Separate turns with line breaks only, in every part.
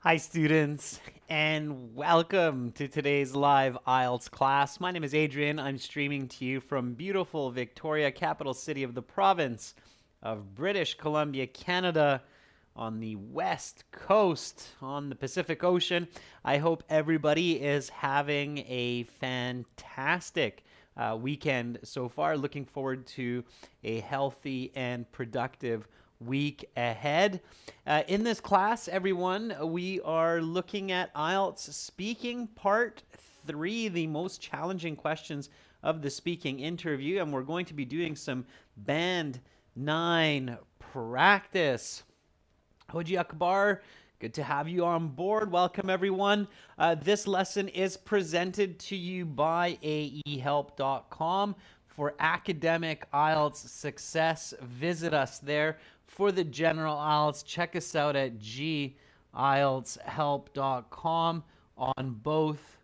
Hi, students, and welcome to today's live IELTS class. My name is Adrian. I'm streaming to you from beautiful Victoria, capital city of the province of British Columbia, Canada, on the west coast on the Pacific Ocean. I hope everybody is having a fantastic weekend so far. Looking forward to a healthy and productive week ahead. In this class, everyone, we are looking at IELTS speaking part 3, the most challenging questions of the speaking interview, and we're going to be doing some band 9 practice. Hoji Akbar, good to have you on board. Welcome, everyone. This lesson is presented to you by aehelp.com. For academic IELTS success, visit us there. For the general IELTS, check us out at gieltshelp.com on both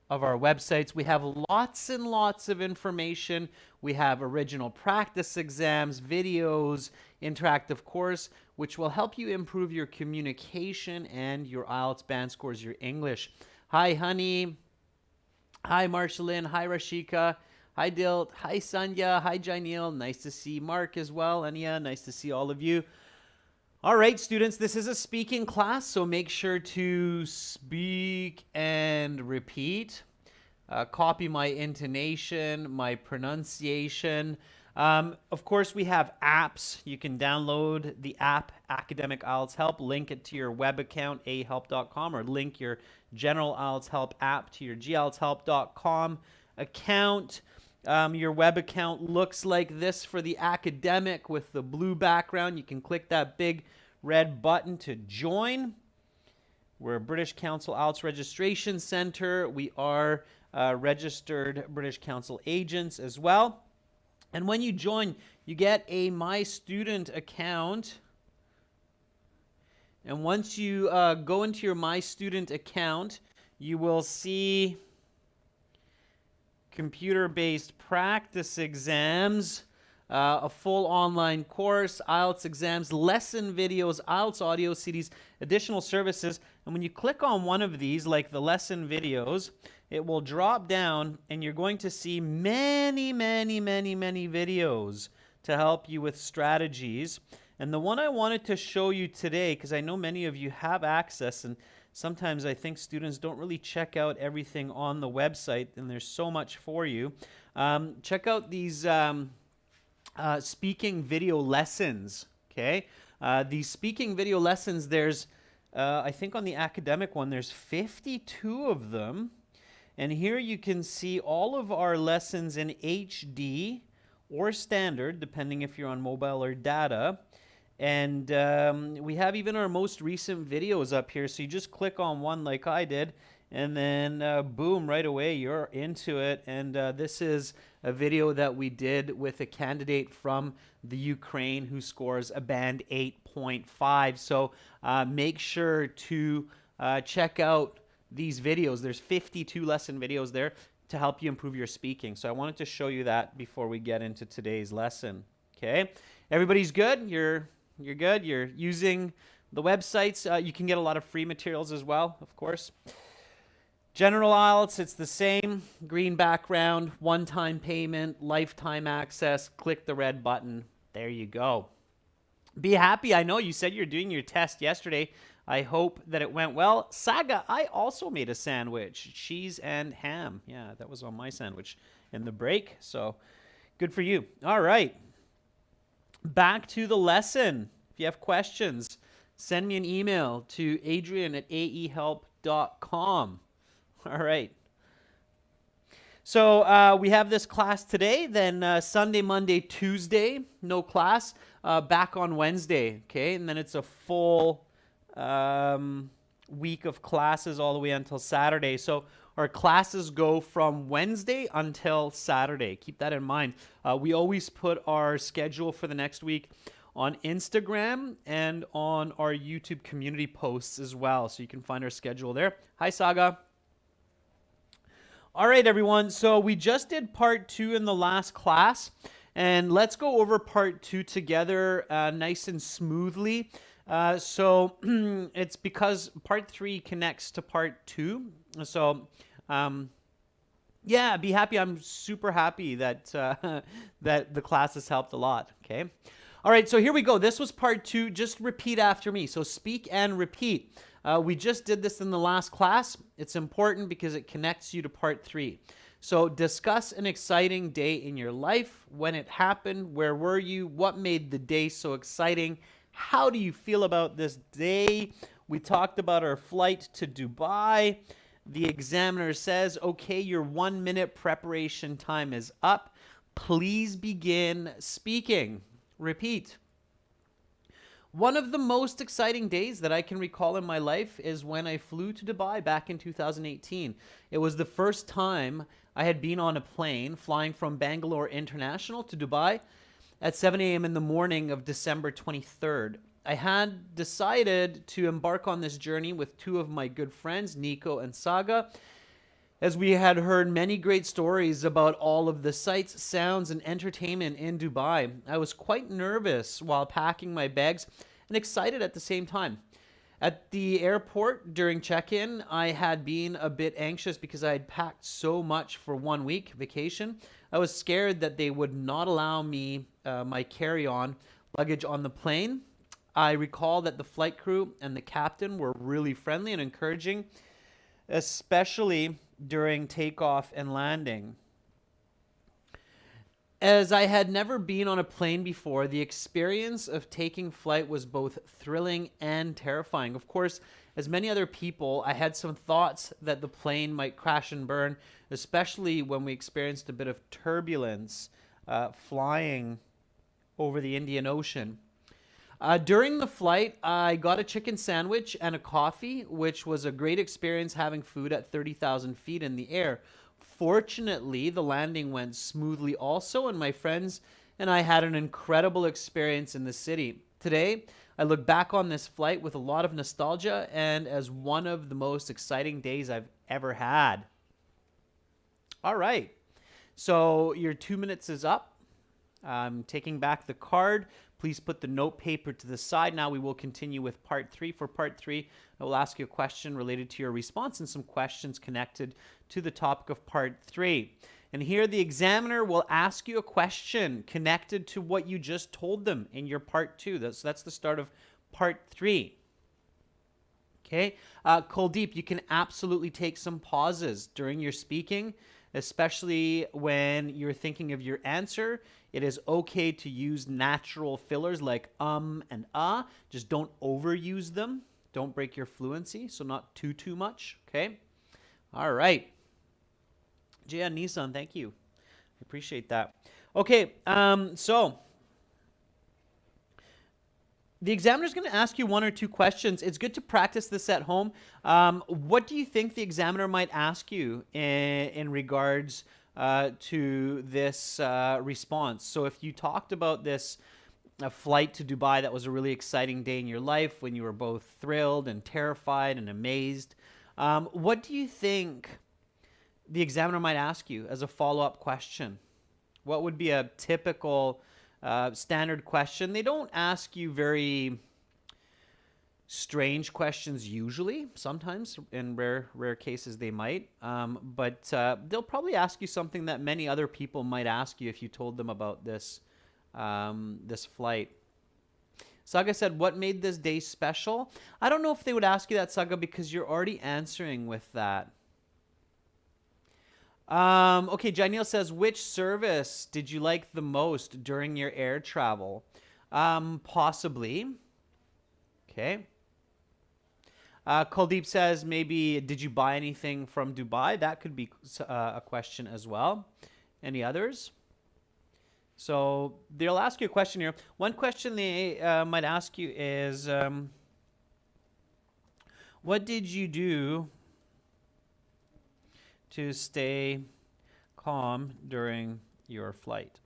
of our websites. We have lots and lots of information. We have original practice exams, videos, interactive course, which will help you improve your communication and your IELTS band scores, your English. Hi, honey. Hi, Marshalyn. Hi, Rashika. Hi, Dilt. Hi, Sanya. Hi, Janil. Nice to see Mark as well. Ania, nice to see all of you. All right, students, this is a speaking class, so make sure to speak and repeat. Copy my intonation, my pronunciation. Of course, we have apps. You can download the app Academic IELTS Help, link it to your web account, ahelp.com, or link your General IELTS Help app to your gieltshelp.com account. Your web account looks like this for the academic with the blue background. You can click that big red button to join. We're a British Council IELTS Registration Center. We are registered British Council agents as well. And when you join, you get a My Student account. And once you go into your My Student account, you will see computer-based practice exams, a full online course, IELTS exams, lesson videos, IELTS audio CDs, additional services. And when you click on one of these, like the lesson videos, it will drop down and you're going to see many videos to help you with strategies. And the one I wanted to show you today, because I know many of you have access, and sometimes I think students don't really check out everything on the website, and there's so much for you. Check out these speaking video lessons, okay? These speaking video lessons, there's, I think on the academic one, there's 52 of them. And here you can see all of our lessons in HD or standard, depending if you're on mobile or data. And we have even our most recent videos up here. So you just click on one like I did, and then boom, right away, you're into it. And this is a video that we did with a candidate from the Ukraine who scores a band 8.5. So make sure to check out these videos. There's 52 lesson videos there to help you improve your speaking. So I wanted to show you that before we get into today's lesson. Okay, everybody's good? You're good? You're using the websites. You can get a lot of free materials as well, of course. General IELTS, it's the same. Green background, one-time payment, lifetime access. Click the red button. There you go. Be happy. I know you said you're doing your test yesterday. I hope that it went well. Saga, I also made a sandwich. Cheese and ham. Yeah, that was on my sandwich in the break. So good for you. All right. Back to the lesson. If you have questions, send me an email to adrian@aehelp.com. All right. So we have this class today, then Sunday, Monday, Tuesday, no class. Back on Wednesday, okay? And then it's a full week of classes all the way until Saturday. So our classes go from Wednesday until Saturday. Keep that in mind. We always put our schedule for the next week on Instagram and on our YouTube community posts as well. So you can find our schedule there. Hi, Saga. All right, everyone. So we just did part 2 in the last class. And let's go over part 2 together nice and smoothly. So it's because part 3 connects to part 2. So yeah, be happy. I'm super happy that that the class has helped a lot. Okay. All right, so here we go. This was part 2. Just repeat after me. So speak and repeat. We just did this in the last class. It's important because it connects you to part 3. So discuss an exciting day in your life. When it happened, where were you? What made the day so exciting? How do you feel about this day? We talked about our flight to Dubai. The examiner says, okay, your 1 minute preparation time is up. Please begin speaking. Repeat. One of the most exciting days that I can recall in my life is when I flew to Dubai back in 2018. It was the first time I had been on a plane flying from Bangalore International to Dubai at 7 a.m. in the morning of December 23rd. I had decided to embark on this journey with 2 of my good friends, Nico and Saga, as we had heard many great stories about all of the sights, sounds, and entertainment in Dubai. I was quite nervous while packing my bags and excited at the same time. At the airport during check-in, I had been a bit anxious because I had packed so much for 1 week vacation. I was scared that they would not allow me my carry-on luggage on the plane. I recall that the flight crew and the captain were really friendly and encouraging, especially during takeoff and landing. As I had never been on a plane before, the experience of taking flight was both thrilling and terrifying. Of course, as many other people, I had some thoughts that the plane might crash and burn, especially when we experienced a bit of turbulence flying over the Indian Ocean. During the flight, I got a chicken sandwich and a coffee, which was a great experience having food at 30,000 feet in the air. Fortunately, the landing went smoothly also, and my friends and I had an incredible experience in the city. Today, I look back on this flight with a lot of nostalgia and as one of the most exciting days I've ever had. All right, so your 2 minutes is up. I'm taking back the card. Please put the note paper to the side. Now we will continue with part 3. For part 3, I will ask you a question related to your response and some questions connected to the topic of part 3. And here the examiner will ask you a question connected to what you just told them in your part 2. That's the start of part 3. Okay, Kuldeep, you can absolutely take some pauses during your speaking, especially when you're thinking of your answer. It is okay to use natural fillers like and ah. Just don't overuse them. Don't break your fluency, so not too much, okay? All right. Jaya Nissan, thank you. I appreciate that. Okay, so the examiner is going to ask you 1 or 2 questions. It's good to practice this at home. What do you think the examiner might ask you in regards to this response? So if you talked about this flight to Dubai, that was a really exciting day in your life when you were both thrilled and terrified and amazed. What do you think the examiner might ask you as a follow-up question? What would be a typical standard question? They don't ask you very strange questions usually. Sometimes, in rare cases, they might. But they'll probably ask you something that many other people might ask you if you told them about this this flight. Saga said, what made this day special? I don't know if they would ask you that, Saga, because you're already answering with that. Okay, Janelle says, which service did you like the most during your air travel? Possibly. Okay. Kuldeep says, maybe, did you buy anything from Dubai? That could be a question as well. Any others? So they'll ask you a question here. One question they might ask you is, what did you do to stay calm during your flight?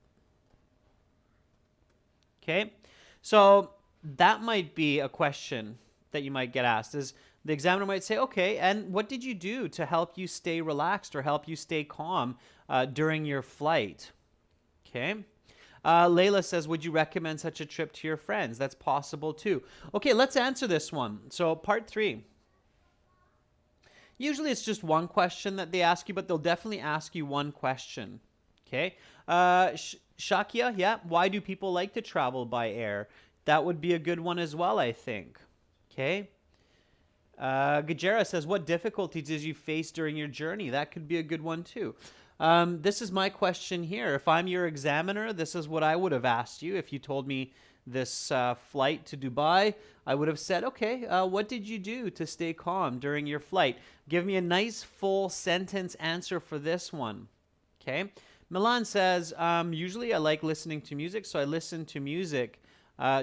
Okay, so that might be a question that you might get asked. Is the examiner might say, okay, and what did you do to help you stay relaxed or help you stay calm during your flight? Okay, Layla says, would you recommend such a trip to your friends? That's possible too. Okay, let's answer this one. So part 3. Usually it's just one question that they ask you, but they'll definitely ask you one question. Okay. Shakia, yeah. Why do people like to travel by air? That would be a good one as well, I think. Okay. Gajera says, what difficulties did you face during your journey? That could be a good one too. This is my question here. If I'm your examiner, this is what I would have asked you. If you told me this flight to Dubai, I would have said, okay, what did you do to stay calm during your flight? Give me a nice full sentence answer for this one. Okay. Milan says, usually I like listening to music, so I listen to music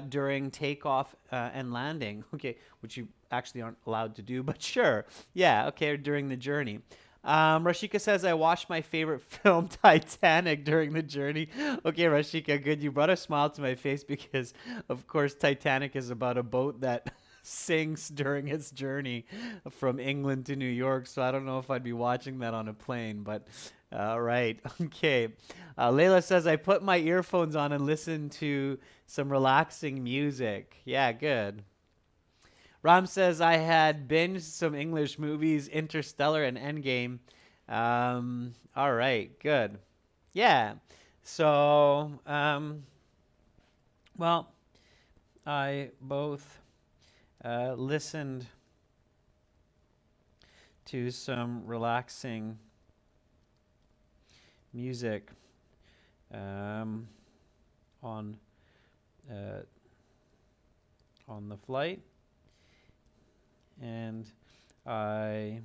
during takeoff and landing. Okay, which you actually aren't allowed to do, but sure. Yeah, okay, during the journey. Rashika says, I watched my favorite film, Titanic, during the journey. Okay, Rashika, good. You brought a smile to my face because, of course, Titanic is about a boat that sinks during its journey from England to New York. So I don't know if I'd be watching that on a plane, but all right. Okay. Layla says, I put my earphones on and listen to some relaxing music. Yeah, good. Ram says, I had binged some English movies, Interstellar and Endgame. All right, good. Yeah. So, well, I both listened to some relaxing music on the flight, and I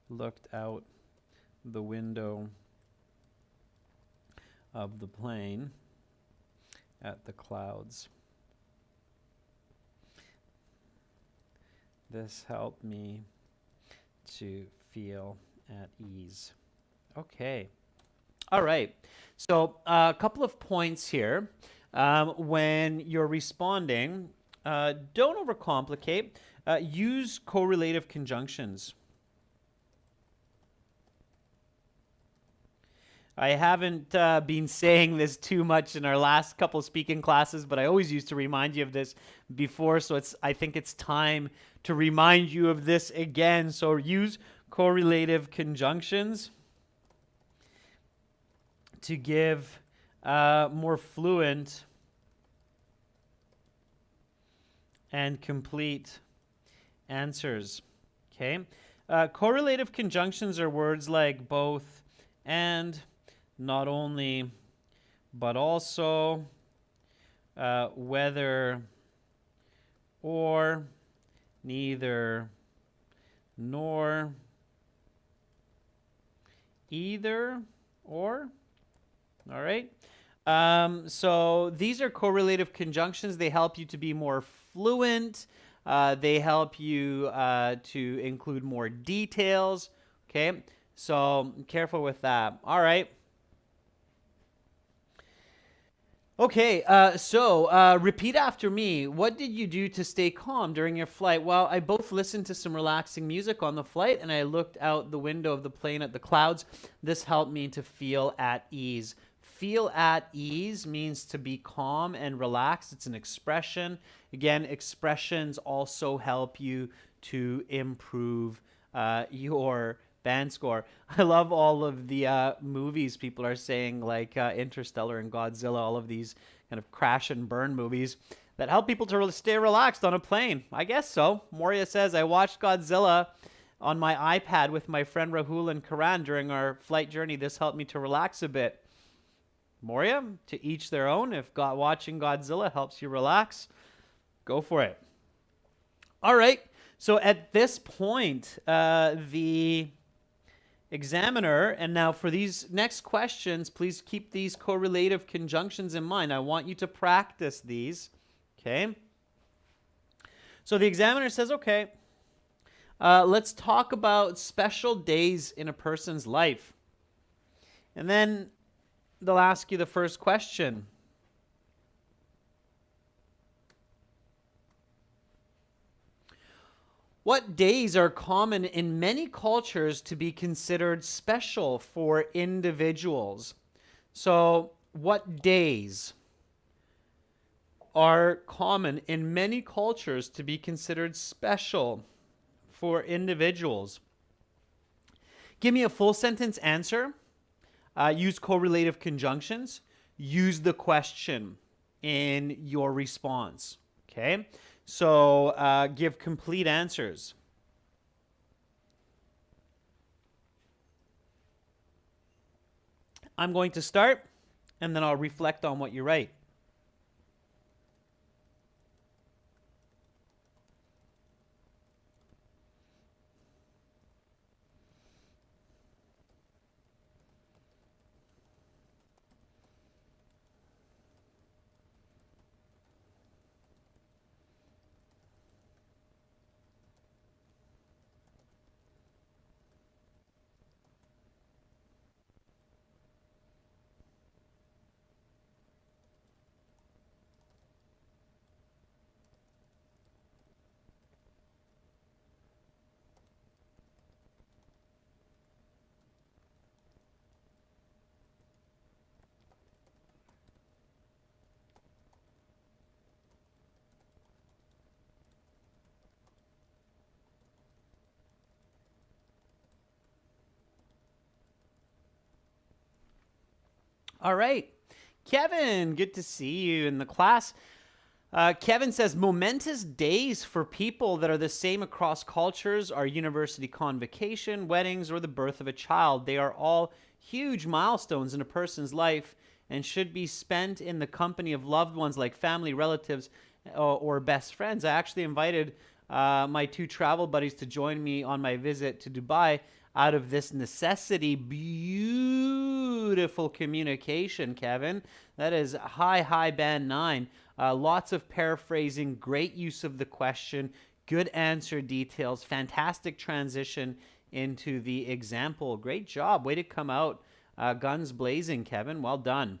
looked out the window of the plane at the clouds. This helped me to feel at ease. Okay. All right. So a couple of points here. When you're responding, don't overcomplicate. Use correlative conjunctions. I haven't been saying this too much in our last couple speaking classes, but I always used to remind you of this before, so I think it's time to remind you of this again. So use correlative conjunctions to give more fluent and complete answers. Okay. Correlative conjunctions are words like both and, not only, but also, whether or, neither nor, either or. All right. So these are correlative conjunctions. They help you to be more fluent. They help you to include more details. Okay. So careful with that. All right. Okay, so repeat after me. What did you do to stay calm during your flight? Well, I both listened to some relaxing music on the flight and I looked out the window of the plane at the clouds. This helped me to feel at ease. Feel at ease means to be calm and relaxed. It's an expression. Again, expressions also help you to improve your band score. I love all of the movies people are saying, like Interstellar and Godzilla, all of these kind of crash and burn movies that help people to stay relaxed on a plane. I guess so. Moria says, I watched Godzilla on my iPad with my friend Rahul and Karan during our flight journey. This helped me to relax a bit. Moria, to each their own. If watching Godzilla helps you relax, go for it. All right. So at this point, the examiner, and now for these next questions, please keep these correlative conjunctions in mind. I want you to practice these, okay? So the examiner says, okay, let's talk about special days in a person's life. And then they'll ask you the first question. What days are common in many cultures to be considered special for individuals? So What days are common in many cultures to be considered special for individuals? Give me a full sentence answer. Use correlative conjunctions. Use the question in your response. Okay? So give complete answers. I'm going to start, and then I'll reflect on what you write. All right. Kevin, good to see you in the class. Kevin says momentous days for people that are the same across cultures are university convocation, weddings, or the birth of a child. They are all huge milestones in a person's life and should be spent in the company of loved ones like family, relatives, or best friends. I actually invited my 2 travel buddies to join me on my visit to Dubai out of this necessity. Beautiful communication, Kevin. That is high band 9. Lots of paraphrasing, great use of the question, good answer details, fantastic transition into the example. Great job. Way to come out guns blazing, Kevin. Well done.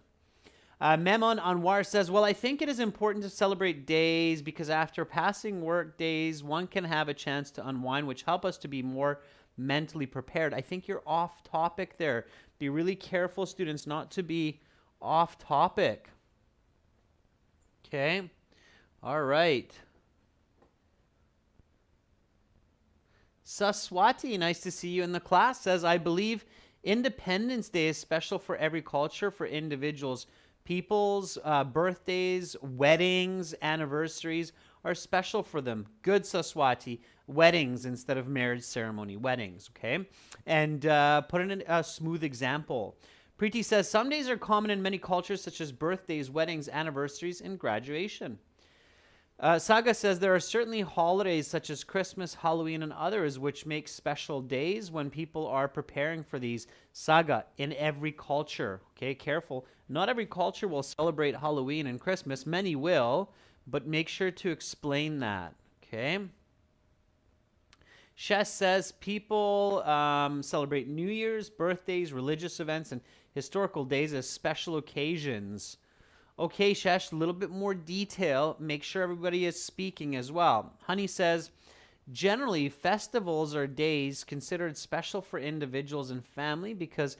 Memon Anwar says, well, I think it is important to celebrate days because after passing work days, one can have a chance to unwind, which help us to be more mentally prepared. I think you're off topic there. Be really careful, students, not to be off topic. Okay. All right. Saswati, nice to see you in the class, says, I believe Independence Day is special for every culture, for individuals. People's birthdays, weddings, anniversaries are special for them. Good, Saswati. Weddings instead of marriage ceremony. Weddings, okay? And put in a smooth example. Preeti says, some days are common in many cultures, such as birthdays, weddings, anniversaries, and graduation. Saga says, there are certainly holidays such as Christmas, Halloween, and others which make special days when people are preparing for these. Saga, in every culture. Okay, careful. Not every culture will celebrate Halloween and Christmas. Many will, but make sure to explain that. Okay. Shes says, people celebrate New Year's, birthdays, religious events, and historical days as special occasions. Okay, Shesh, a little bit more detail. Make sure everybody is speaking as well. Honey says, generally, festivals are days considered special for individuals and family because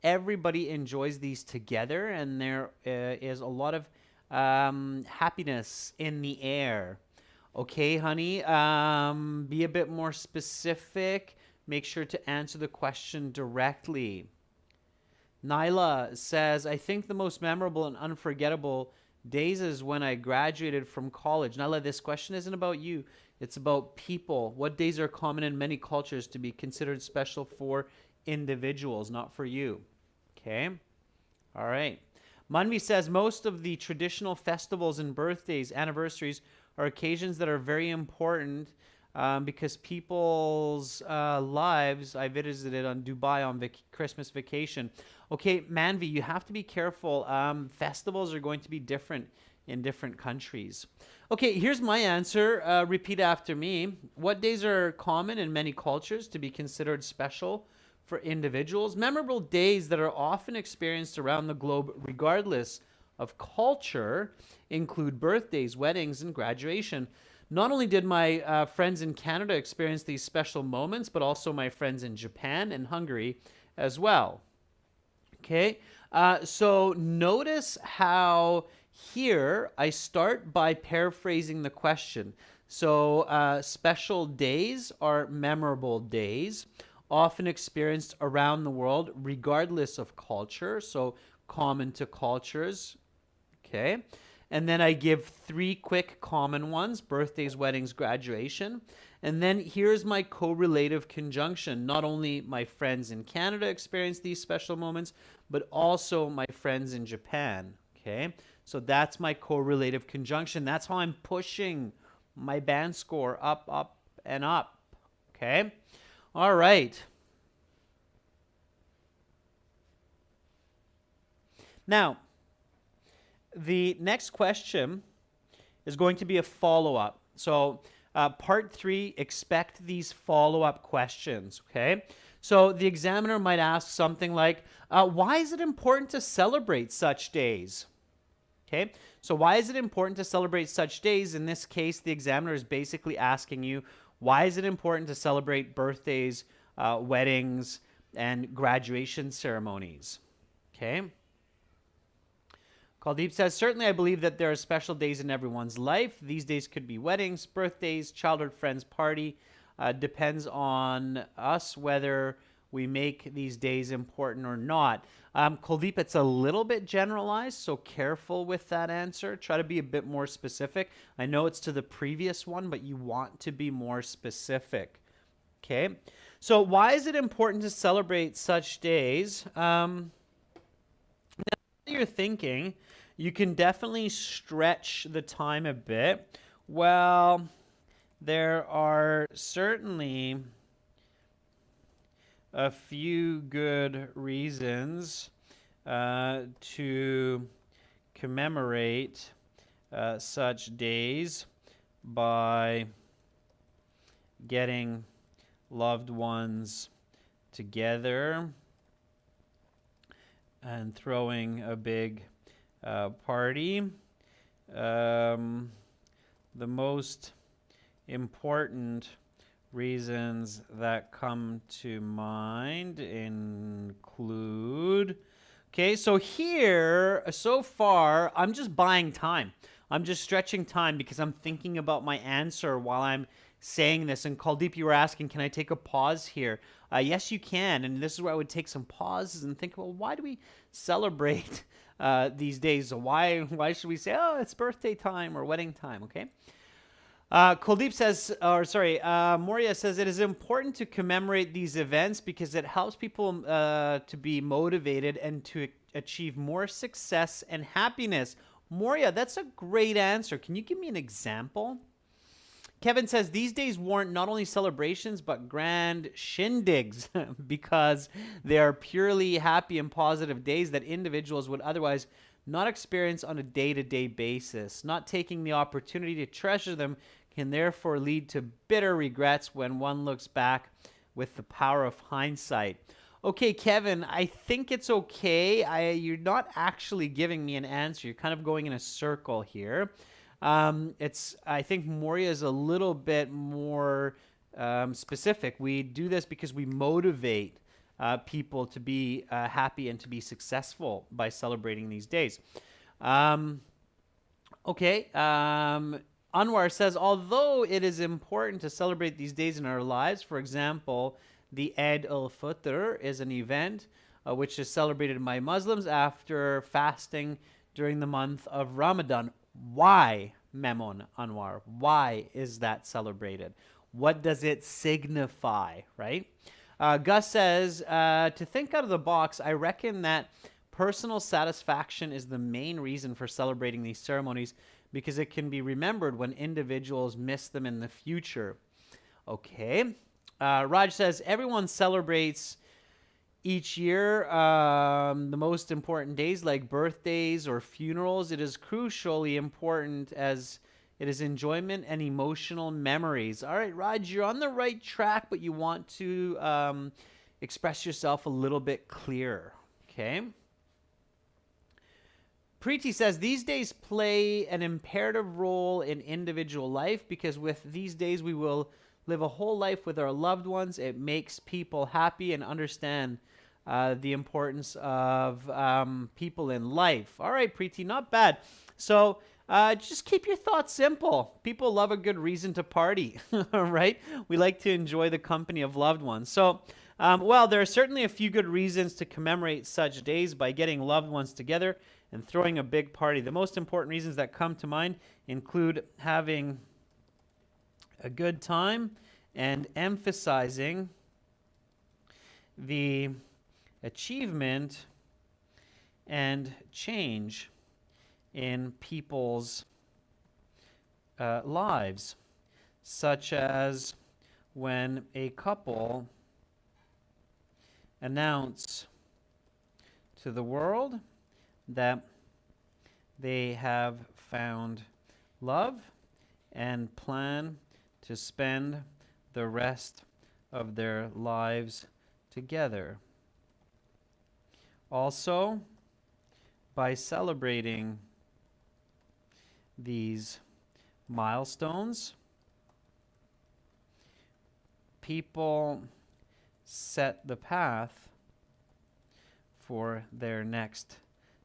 everybody enjoys these together and there is a lot of happiness in the air. Okay, honey, be a bit more specific. Make sure to answer the question directly. Nyla says, I think the most memorable and unforgettable days is when I graduated from college. Nyla, this question isn't about you. It's about people. What days are common in many cultures to be considered special for individuals, not for you? Okay. All right. Manvi says, most of the traditional festivals and birthdays, anniversaries are occasions that are very important because people's lives. I visited on Dubai on Christmas vacation. Okay, Manvi, you have to be careful. Festivals are going to be different in different countries. Okay, here's my answer. Repeat after me. What days are common in many cultures to be considered special for individuals? Memorable days that are often experienced around the globe regardless of culture include birthdays, weddings, and graduation. Not only did my friends in Canada experience these special moments, but also my friends in Japan and Hungary as well. Okay, So notice how here I start by paraphrasing the question. So special days are memorable days, often experienced around the world, regardless of culture. So common to cultures. Okay. And then I give 3 quick common ones: birthdays, weddings, graduation. And then here's my correlative conjunction. Not only my friends in Canada experience these special moments, but also my friends in Japan. Okay. So that's my correlative conjunction. That's how I'm pushing my band score up, up, and up. Okay. All right. Now, the next question is going to be a follow-up. So part 3, expect these follow-up questions, okay? So the examiner might ask something like, why is it important to celebrate such days? Okay, so why is it important to celebrate such days? In this case, the examiner is basically asking you, why is it important to celebrate birthdays, weddings, and graduation ceremonies? Okay. Kuldeep says, certainly I believe that there are special days in everyone's life. These days could be weddings, birthdays, childhood friends' party. Depends on us whether we make these days important or not. Kuldeep, it's a little bit generalized, so careful with that answer. Try to be a bit more specific. I know it's to the previous one, but you want to be more specific. Okay, so why is it important to celebrate such days? Now you're thinking, you can definitely stretch the time a bit. Well, there are certainly a few good reasons to commemorate such days by getting loved ones together and throwing a big party. The most important reasons that come to mind include, okay, so here, so far, I'm just buying time. I'm just stretching time because I'm thinking about my answer while I'm saying this. And Kuldeep, you were asking, can I take a pause here? Yes, you can. And this is where I would take some pauses and think, well, why do we celebrate these days? Why should we say, oh, it's birthday time or wedding time, okay? Kuldeep says, Moria says, it is important to commemorate these events because it helps people to be motivated and to achieve more success and happiness. Moria, that's a great answer. Can you give me an example? Kevin says, these days warrant not only celebrations, but grand shindigs because they are purely happy and positive days that individuals would otherwise not experience on a day-to-day basis. Not taking the opportunity to treasure them can therefore lead to bitter regrets when one looks back with the power of hindsight. Okay, Kevin, I think it's okay. You're not actually giving me an answer. You're kind of going in a circle here. I think Moria is a little bit more specific. We do this because we motivate people to be happy and to be successful by celebrating these days. Okay. Anwar says, although it is important to celebrate these days in our lives, for example, the Eid al-Fitr is an event which is celebrated by Muslims after fasting during the month of Ramadan. Why, Memon Anwar? Why is that celebrated? What does it signify, right? Gus says, to think out of the box, I reckon that personal satisfaction is the main reason for celebrating these ceremonies because it can be remembered when individuals miss them in the future. Okay. Raj says, everyone celebrates each year the most important days like birthdays or funerals. It is crucially important as it is enjoyment and emotional memories. All right, Raj, you're on the right track, but you want to express yourself a little bit clearer. Okay. Preeti says, these days play an imperative role in individual life because with these days we will live a whole life with our loved ones. It makes people happy and understand the importance of people in life. All right, Preeti, not bad. So just keep your thoughts simple. People love a good reason to party, right? We like to enjoy the company of loved ones. So, well, there are certainly a few good reasons to commemorate such days by getting loved ones together and throwing a big party. The most important reasons that come to mind include having a good time and emphasizing the achievement and change in people's lives, such as when a couple announce to the world that they have found love and plan to spend the rest of their lives together. Also, by celebrating these milestones, people set the path for their next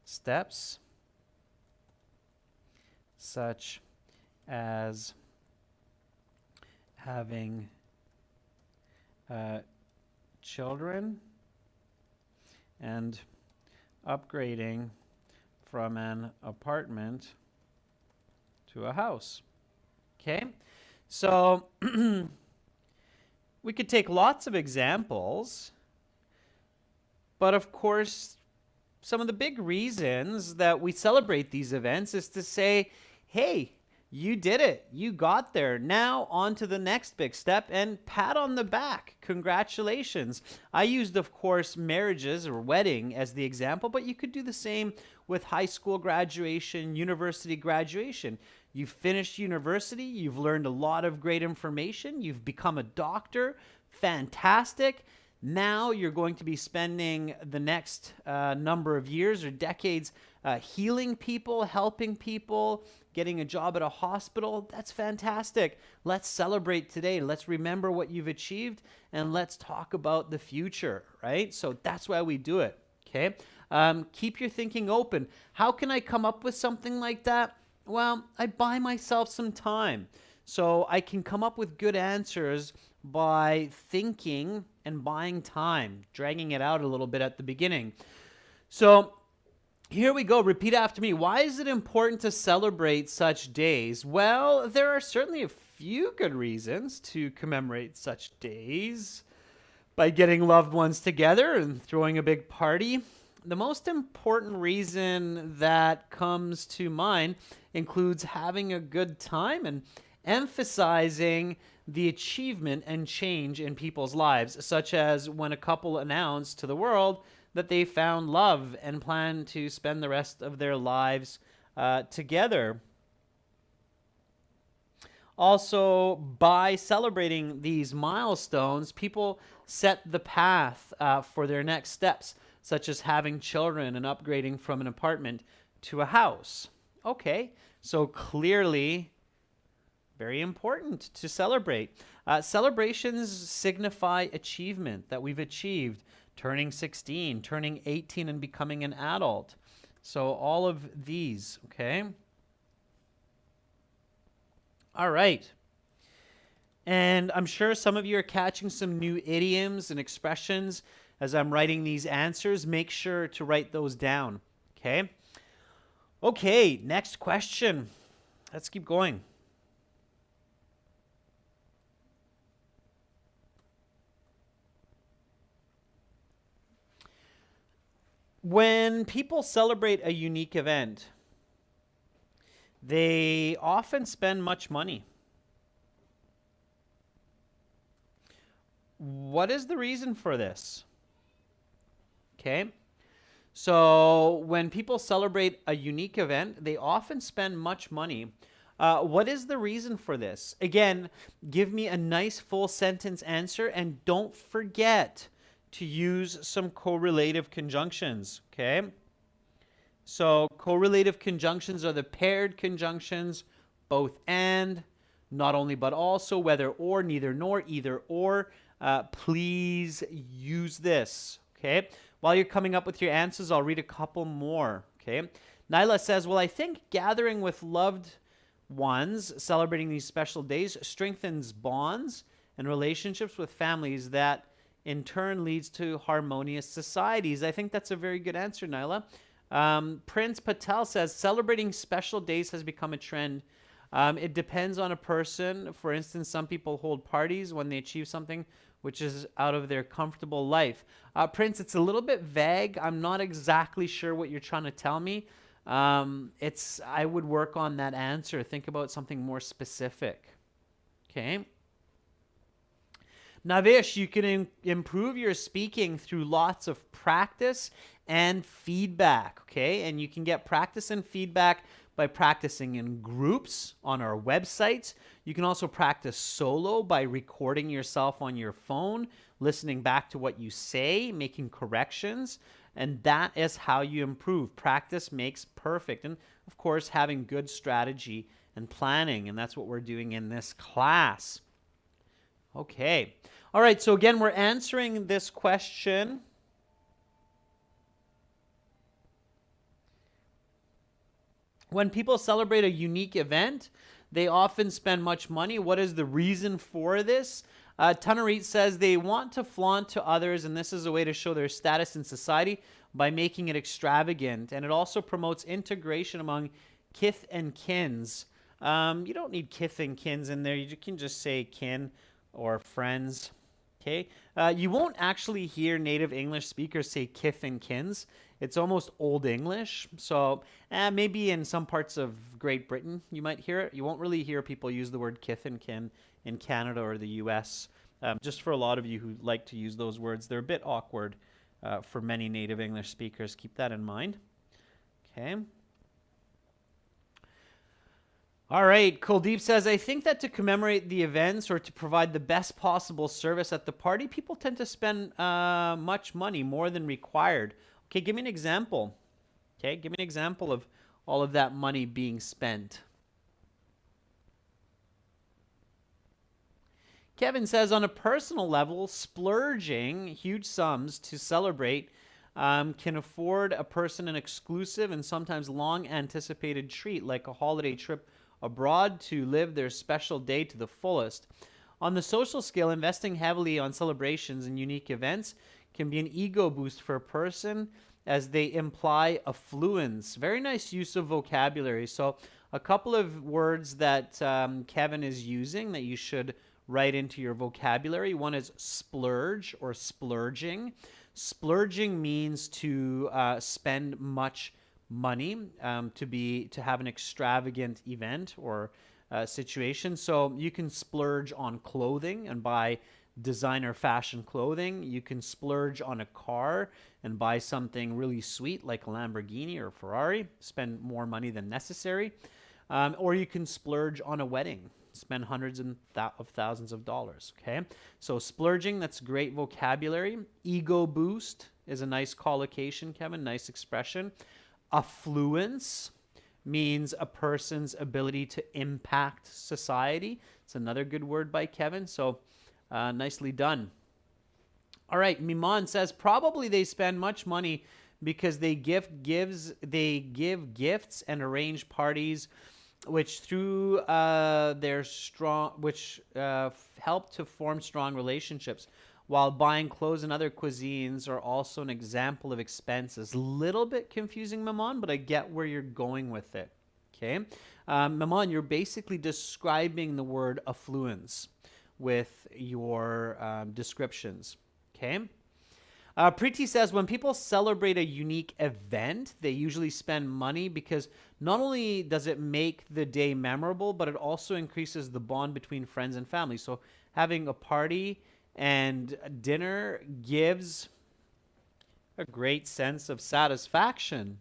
steps, such as having children and upgrading from an apartment to a house. Okay, so we could take lots of examples, but of course, some of the big reasons that we celebrate these events is to say, hey, you did it. You got there. Now on to the next big step and pat on the back. Congratulations. I used, of course, marriages or wedding as the example, but you could do the same with high school graduation, university graduation. You've finished university. You've learned a lot of great information. You've become a doctor. Fantastic. Now you're going to be spending the next number of years or decades healing people, helping people, getting a job at a hospital. That's fantastic. Let's celebrate today. Let's remember what you've achieved and let's talk about the future, right? So that's why we do it, okay? Keep your thinking open. How can I come up with something like that? Well, I buy myself some time. So I can come up with good answers by thinking and buying time, dragging it out a little bit at the beginning. So here we go. Repeat after me. Why is it important to celebrate such days? Well, there are certainly a few good reasons to commemorate such days by getting loved ones together and throwing a big party. The most important reason that comes to mind includes having a good time and emphasizing the achievement and change in people's lives, such as when a couple announced to the world that they found love and plan to spend the rest of their lives together. Also, by celebrating these milestones, people set the path for their next steps, such as having children and upgrading from an apartment to a house. Okay, so clearly very important to celebrate. Celebrations signify achievement that we've achieved, turning 16, turning 18, and becoming an adult. So all of these, okay? All right. And I'm sure some of you are catching some new idioms and expressions as I'm writing these answers. Make sure to write those down, okay? Okay, next question. Let's keep going. When people celebrate a unique event, they often spend much money. What is the reason for this? Okay, so when people celebrate a unique event, they often spend much money. What is the reason for this? Again, give me a nice full sentence answer and don't forget to use some correlative conjunctions, okay? So correlative conjunctions are the paired conjunctions, both and, not only but also, whether or, neither nor, either or. Please use this, Okay, while you're coming up with your answers, I'll read a couple more. Okay, Nyla says, well, I think gathering with loved ones, celebrating these special days, strengthens bonds and relationships with families that in turn leads to harmonious societies. I think that's a very good answer, Nyla. Prince Patel says, celebrating special days has become a trend. It depends on a person. For instance, some people hold parties when they achieve something which is out of their comfortable life. Prince, it's a little bit vague. I'm not exactly sure what you're trying to tell me. I would work on that answer. Think about something more specific. Okay. Navish, you can improve your speaking through lots of practice and feedback, okay? And you can get practice and feedback by practicing in groups on our website. You can also practice solo by recording yourself on your phone, listening back to what you say, making corrections, and that is how you improve. Practice makes perfect. And of course, having good strategy and planning, and that's what we're doing in this class. Okay. All right, so again, we're answering this question. When people celebrate a unique event, they often spend much money. What is the reason for this? Tunarit says they want to flaunt to others, and this is a way to show their status in society by making it extravagant. And it also promotes integration among kith and kins. You don't need kith and kins in there. You can just say kin or friends. Okay. You won't actually hear native English speakers say kith and kins. It's almost Old English. So maybe in some parts of Great Britain you might hear it. You won't really hear people use the word kith and kin in Canada or the US. Just for a lot of you who like to use those words, they're a bit awkward for many native English speakers. Keep that in mind. Okay. All right, Kuldeep says, I think that to commemorate the events or to provide the best possible service at the party, people tend to spend much money, more than required. Okay, give me an example. Okay, give me an example of all of that money being spent. Kevin says, on a personal level, splurging huge sums to celebrate can afford a person an exclusive and sometimes long anticipated treat like a holiday trip abroad to live their special day to the fullest. On the social scale, investing heavily on celebrations and unique events can be an ego boost for a person as they imply affluence. Very nice use of vocabulary. So a couple of words that Kevin is using that you should write into your vocabulary. One is splurge or splurging. Splurging means to spend much money, to have an extravagant event or situation. So you can splurge on clothing and buy designer fashion clothing. You can splurge on a car and buy something really sweet like a Lamborghini or Ferrari, spend more money than necessary. Or you can splurge on a wedding, spend hundreds of thousands of dollars. Okay, so splurging, that's great vocabulary. Ego boost is a nice collocation, Kevin, nice expression. Affluence means a person's ability to impact society. It's another good word by Kevin, so nicely done. All right, Miman says probably they spend much money because they give gifts and arrange parties which help to form strong relationships, while buying clothes and other cuisines are also an example of expenses. Little bit confusing, Maman, but I get where you're going with it. Okay, Maman, you're basically describing the word affluence with your descriptions. Okay. Preeti says, when people celebrate a unique event, they usually spend money because not only does it make the day memorable, but it also increases the bond between friends and family. So having a party and dinner gives a great sense of satisfaction.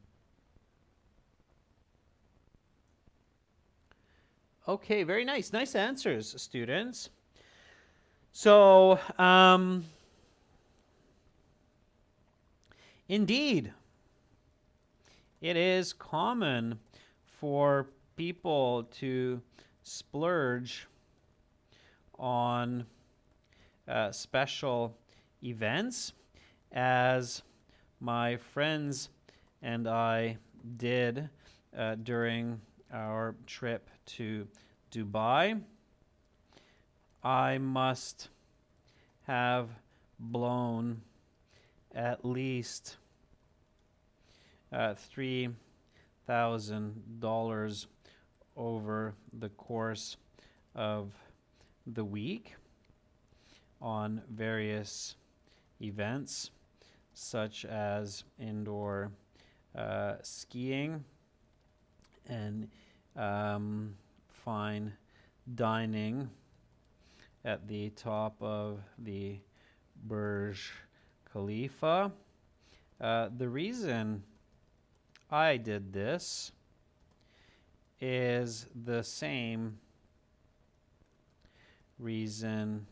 Okay, very nice. Nice answers, students. So, indeed, it is common for people to splurge on special events. as my friends and I did during our trip to Dubai. I must have blown at least $3,000 over the course of the week on various events such as indoor skiing and fine dining at the top of the Burj Khalifa. The reason I did this is the same reason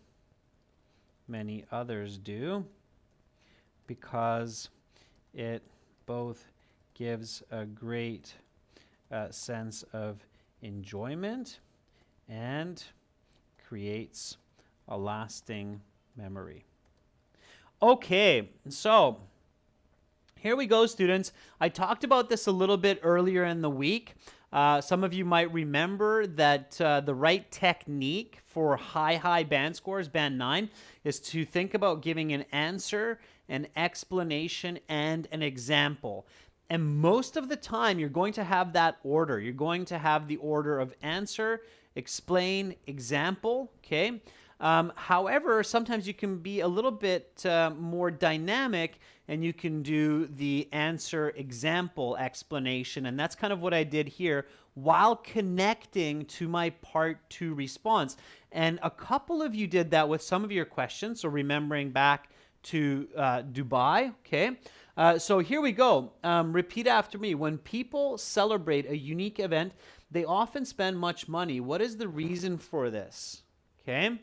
many others do, because it both gives a great sense of enjoyment and creates a lasting memory. Okay, so here we go, students. I talked about this a little bit earlier in the week. Some of you might remember that the right technique for high band scores, band 9, is to think about giving an answer, an explanation, and an example. And most of the time, you're going to have that order. You're going to have the order of answer, explain, example, okay? However, sometimes you can be a little bit more dynamic and you can do the answer, example, explanation. And that's kind of what I did here while connecting to my part 2 response. And a couple of you did that with some of your questions. So remembering back to Dubai, okay? So here we go. Repeat after me. When people celebrate a unique event, they often spend much money. What is the reason for this? Okay?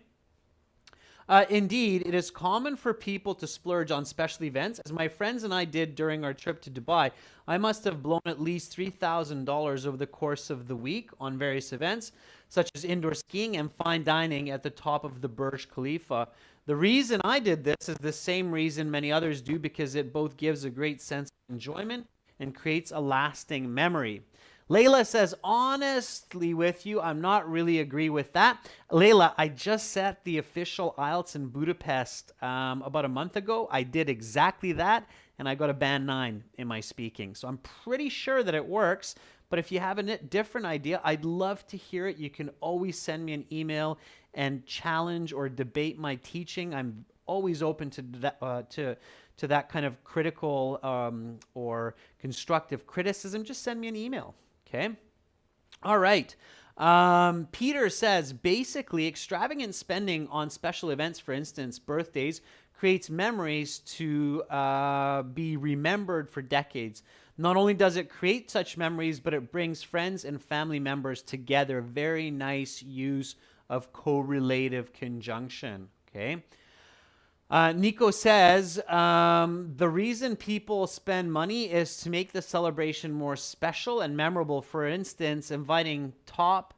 Indeed, it is common for people to splurge on special events. As my friends and I did during our trip to Dubai, I must have blown at least $3,000 over the course of the week on various events, such as indoor skiing and fine dining at the top of the Burj Khalifa. The reason I did this is the same reason many others do, because it both gives a great sense of enjoyment and creates a lasting memory. Layla says, honestly with you, I'm not really agree with that. Layla, I just sat the official IELTS in Budapest about a month ago. I did exactly that, and I got a band 9 in my speaking. So I'm pretty sure that it works. But if you have a different idea, I'd love to hear it. You can always send me an email and challenge or debate my teaching. I'm always open to that, to that kind of critical or constructive criticism. Just send me an email. Okay. All right. Peter says, basically, extravagant spending on special events, for instance, birthdays, creates memories to be remembered for decades. Not only does it create such memories, but it brings friends and family members together. Very nice use of correlative conjunction. Okay. Nico says, the reason people spend money is to make the celebration more special and memorable. For instance, inviting top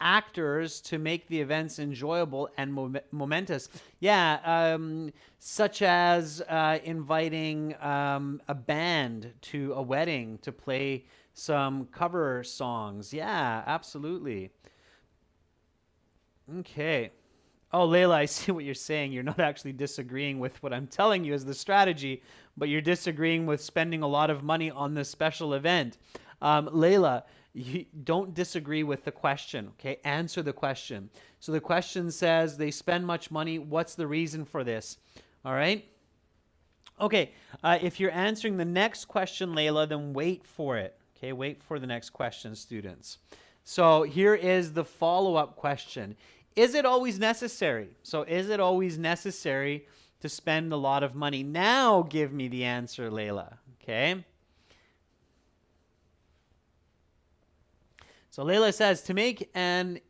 actors to make the events enjoyable and momentous. Yeah, such as inviting a band to a wedding to play some cover songs. Yeah, absolutely. Okay. Oh, Layla, I see what you're saying. You're not actually disagreeing with what I'm telling you as the strategy, but you're disagreeing with spending a lot of money on this special event. Layla, you don't disagree with the question, okay? Answer the question. So the question says they spend much money. What's the reason for this? All right? Okay, if you're answering the next question, Layla, then wait for it. Okay, wait for the next question, students. So here is the follow-up question. Is it always necessary? So is it always necessary to spend a lot of money? Now give me the answer, Layla. Okay. So Layla says, to make an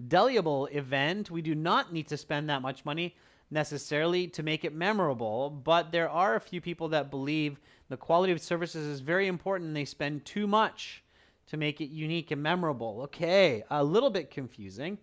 indelible event, we do not need to spend that much money necessarily to make it memorable, but there are a few people that believe the quality of services is very important and they spend too much to make it unique and memorable. Okay, a little bit confusing.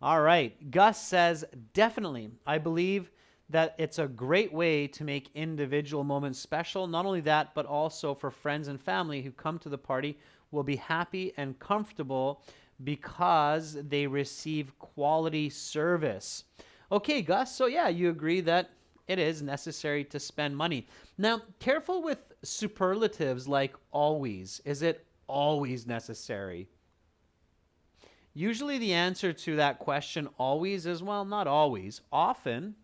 All right. Gus says, definitely. I believe that it's a great way to make individual moments special. Not only that, but also for friends and family who come to the party will be happy and comfortable because they receive quality service. Okay, Gus. So, yeah, you agree that it is necessary to spend money. Now, careful with superlatives like always. Is it always necessary? Usually the answer to that question always is, well, not always. Often,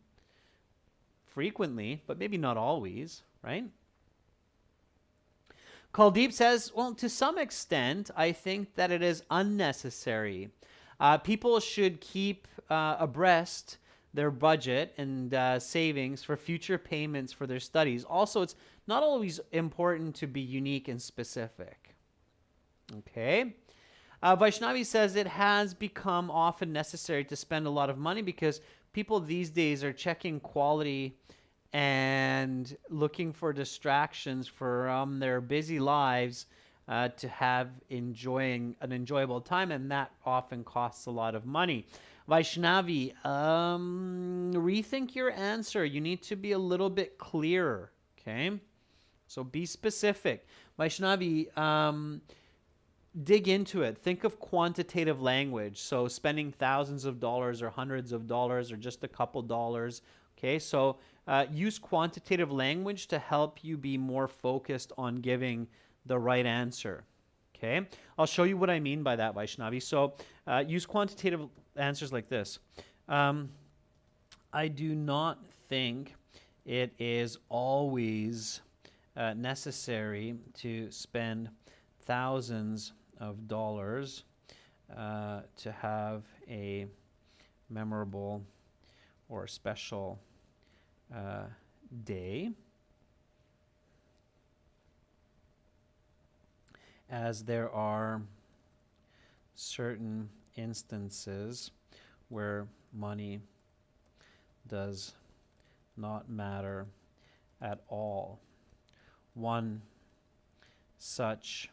frequently, but maybe not always, right? Kuldeep says, well, to some extent, I think that it is unnecessary. People should keep abreast their budget and savings for future payments for their studies. Also, it's not always important to be unique and specific. Okay. Vaishnavi says it has become often necessary to spend a lot of money because people these days are checking quality and looking for distractions from their busy lives to have enjoying an enjoyable time, and that often costs a lot of money. Vaishnavi, rethink your answer. You need to be a little bit clearer, okay? So be specific. Vaishnavi, dig into it. Think of quantitative language. So spending thousands of dollars or hundreds of dollars or just a couple dollars. Okay, so use quantitative language to help you be more focused on giving the right answer. Okay, I'll show you what I mean by that, Vaishnavi. So use quantitative answers like this. I do not think it is always necessary to spend thousands of dollars to have a memorable or special day, as there are certain instances where money does not matter at all. One such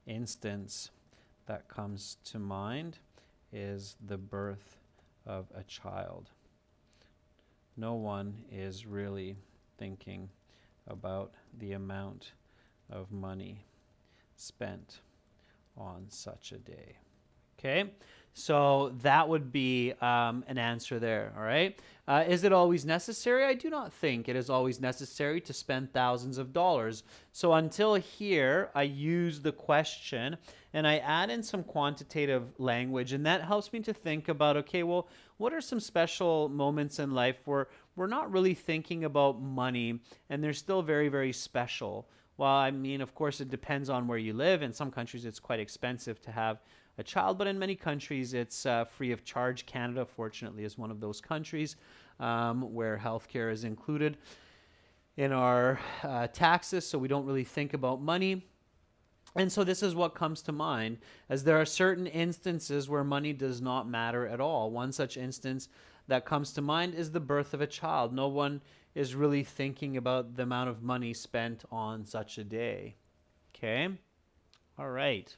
instance that comes to mind is the birth of a child. No one is really thinking about the amount of money spent on such a day. Okay, so that would be an answer there, all right? Is it always necessary? I do not think it is always necessary to spend thousands of dollars. So until here, I use the question and I add in some quantitative language, and that helps me to think about, okay, well, what are some special moments in life where we're not really thinking about money and they're still very, very special? Well, I mean, of course, it depends on where you live. In some countries, it's quite expensive to have a child, but in many countries, it's free of charge. Canada, fortunately, is one of those countries where healthcare is included in our taxes, so we don't really think about money. And so this is what comes to mind, as there are certain instances where money does not matter at all. One such instance that comes to mind is the birth of a child. No one is really thinking about the amount of money spent on such a day. Okay? All right.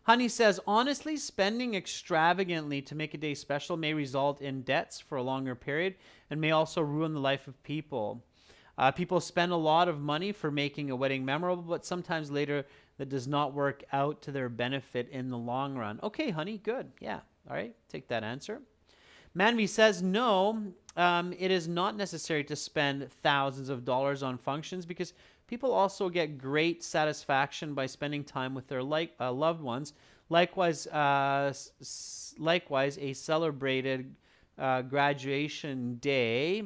Honey says, honestly, spending extravagantly to make a day special may result in debts for a longer period and may also ruin the life of people. People spend a lot of money for making a wedding memorable, but sometimes later that does not work out to their benefit in the long run. Okay, honey, good. Yeah. All right. Take that answer. Manvi says, no, it is not necessary to spend thousands of dollars on functions because people also get great satisfaction by spending time with their loved ones. Likewise, a celebrated graduation day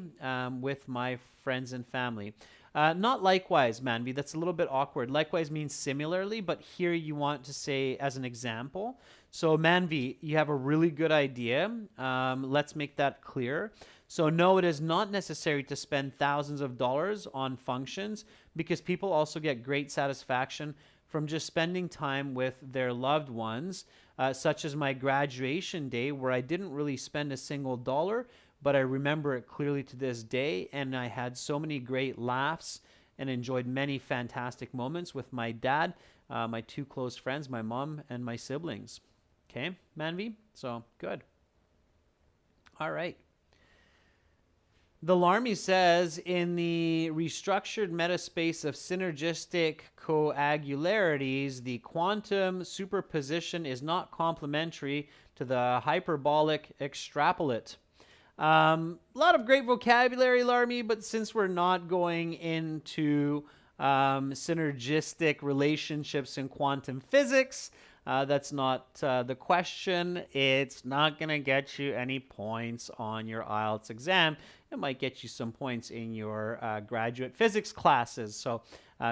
with my friends and family. Not likewise, Manvi. That's a little bit awkward. Likewise means similarly, but here you want to say as an example. So Manvi, you have a really good idea. Let's make that clear. So no, it is not necessary to spend thousands of dollars on functions because people also get great satisfaction from just spending time with their loved ones, such as my graduation day where I didn't really spend a single dollar, but I remember it clearly to this day, and I had so many great laughs and enjoyed many fantastic moments with my dad, my two close friends, my mom, and my siblings. Okay, Manvi? So, good. All right. The Larmy says, in the restructured metaspace of synergistic coagularities, the quantum superposition is not complementary to the hyperbolic extrapolate. A lot of great vocabulary, Larmy, but since we're not going into synergistic relationships in quantum physics, that's not the question. It's not going to get you any points on your IELTS exam. It might get you some points in your graduate physics classes. So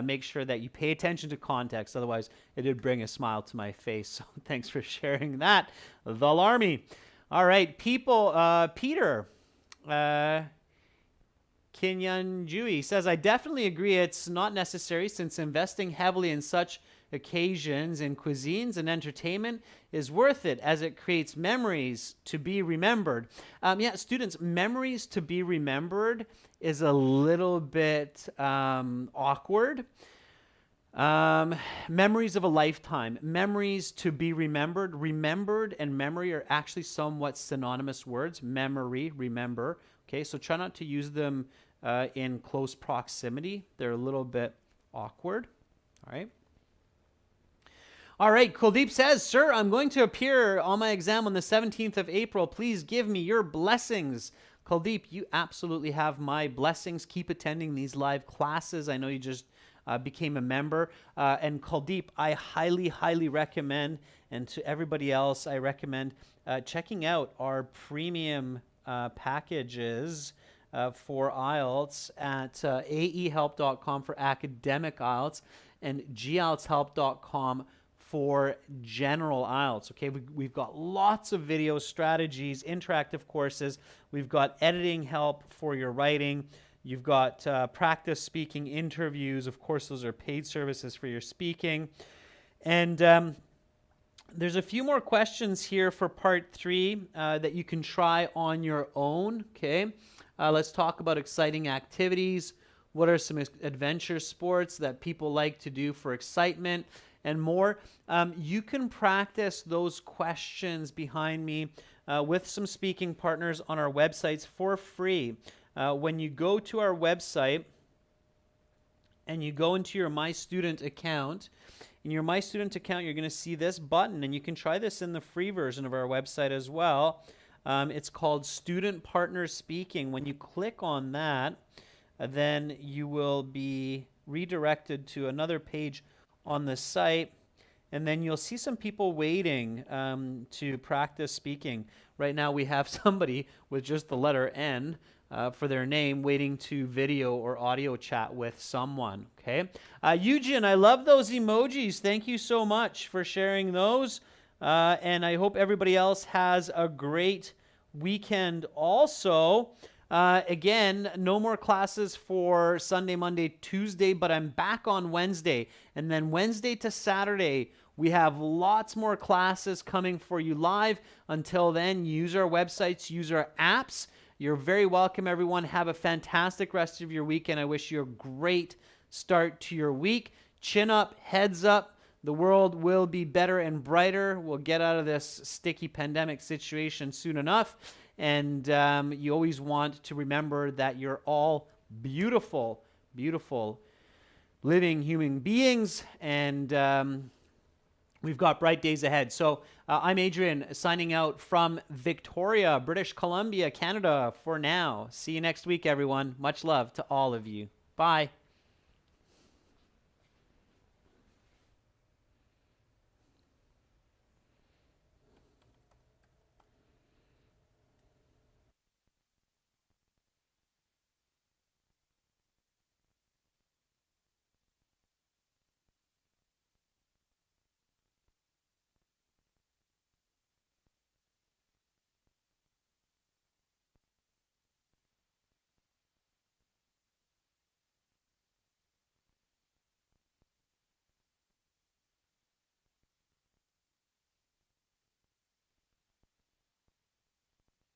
make sure that you pay attention to context. Otherwise, it did bring a smile to my face. So thanks for sharing that, the Larmy. All right, people, Peter Kinyanjui says, I definitely agree it's not necessary since investing heavily in such occasions in cuisines and entertainment is worth it as it creates memories to be remembered. Yeah, students, memories to be remembered is a little bit awkward. Memories of a lifetime, memories to be remembered. Remembered and memory are actually somewhat synonymous words. Memory, remember. Okay, so try not to use them in close proximity. They're a little bit awkward. All right. All right, Kuldeep says, sir, I'm going to appear on my exam on the 17th of April. Please give me your blessings. Kuldeep, you absolutely have my blessings. Keep attending these live classes. I know you just became a member. And Kuldeep, I highly, highly recommend, and to everybody else, I recommend checking out our premium packages for IELTS at aehelp.com for academic IELTS and gieltshelp.com for general IELTS. Okay, we've got lots of video strategies, interactive courses. We've got editing help for your writing. You've got practice speaking interviews. Of course, those are paid services for your speaking. And there's a few more questions here for part 3 that you can try on your own. Okay, let's talk about exciting activities. What are some adventure sports that people like to do for excitement and more? You can practice those questions behind me with some speaking partners on our websites for free. When you go to our website and you go into your My Student account, in your My Student account, you're going to see this button, and you can try this in the free version of our website as well. It's called Student Partner Speaking. When you click on that, then you will be redirected to another page on the site, and then you'll see some people waiting to practice speaking. Right now we have somebody with just the letter N for their name waiting to video or audio chat with someone. Okay, Eugene, I love those emojis. Thank you so much for sharing those, and I hope everybody else has a great weekend also. Again, no more classes for Sunday, Monday, Tuesday, but I'm back on Wednesday. And then Wednesday to Saturday, we have lots more classes coming for you live. Until then, use our websites, use our apps. You're very welcome, everyone. Have a fantastic rest of your weekend. I wish you a great start to your week. Chin up, heads up. The world will be better and brighter. We'll get out of this sticky pandemic situation soon enough. And you always want to remember that you're all beautiful, beautiful living human beings. And we've got bright days ahead. So I'm Adrian, signing out from Victoria, British Columbia, Canada for now. See you next week, everyone. Much love to all of you. Bye.